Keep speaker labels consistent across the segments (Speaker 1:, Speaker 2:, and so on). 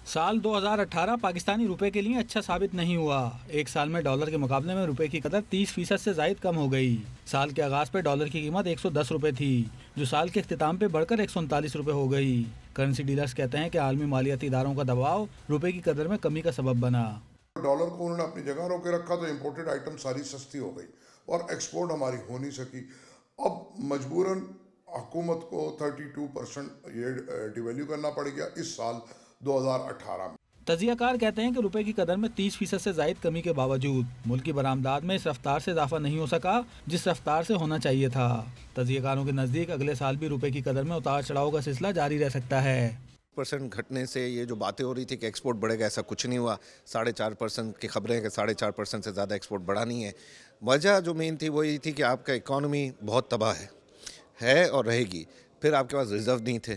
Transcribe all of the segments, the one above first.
Speaker 1: साल 2018 पाकिस्तानी रुपए के लिए अच्छा साबित नहीं हुआ। एक साल में डॉलर के मुकाबले में रुपए की कदर 30% से जायद कम हो गई। साल के आगाज पे डॉलर की कीमत 110 रुपए थी, जो साल के इख्तिताम पे बढ़कर 139 रुपए हो गई। करेंसी डीलर्स कहते हैं कि आलमी मालियाती इदारों का दबाव रुपए की कदर में कमी का सबब बना।
Speaker 2: डॉलर को उन्होंने अपनी जगह रोके रखा तो इम्पोर्टेड आइटम सारी सस्ती हो गई और एक्सपोर्ट हमारी हो नहीं सकी। अब मजबूरन हुकूमत को 32% ये डिवैल्यू करना पड़ गया इस साल 2018 में।
Speaker 1: तजियाकार कहते हैं कि रुपए की कदर में 30% से जायद कमी के बावजूद मुल्क की बरामदात में इस रफ्तार से इजाफा नहीं हो सका जिस रफ्तार से होना चाहिए था। तजियाकारों के नज़दीक अगले साल भी रुपए की कदर में उतार चढ़ाव का सिलसिला जारी रह सकता है।
Speaker 3: % घटने से ये जो बातें हो रही थी कि एक्सपोर्ट बढ़ेगा, ऐसा कुछ नहीं हुआ। 4.5% की खबरें हैं कि 4.5% से ज़्यादा एक्सपोर्ट बढ़ा नहीं है। वजह जो मेन थी वो ये थी कि आपका इकॉनमी बहुत तबाह है और रहेगी। फिर आपके पास रिजर्व नहीं थे।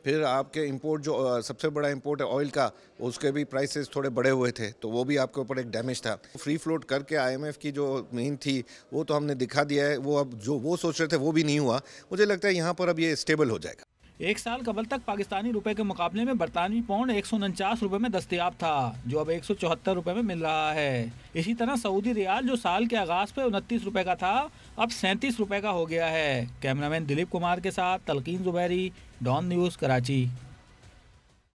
Speaker 3: फिर आपके इंपोर्ट जो सबसे बड़ा इंपोर्ट है ऑयल का, उसके भी प्राइसेस थोड़े बढ़े हुए थे, तो वो भी आपके ऊपर एक डैमेज था। फ्री फ्लोट करके IMF की जो मेन थी वो तो हमने दिखा दिया है। वो अब जो वो सोच रहे थे वो भी नहीं हुआ। मुझे लगता है यहाँ पर अब ये स्टेबल हो जाएगा।
Speaker 1: एक साल कबल तक पाकिस्तानी रुपए के मुकाबले में बरतानवी पाउंड 149 रुपए में दस्तयाब था, जो अब 174 रुपए में मिल रहा है। इसी तरह सऊदी रियाल जो साल के आगाज पे 29 रुपए का था, अब 37 रुपए का हो गया है। कैमरामैन दिलीप कुमार के साथ तलकीन जुबैरी, डॉन न्यूज़, कराची।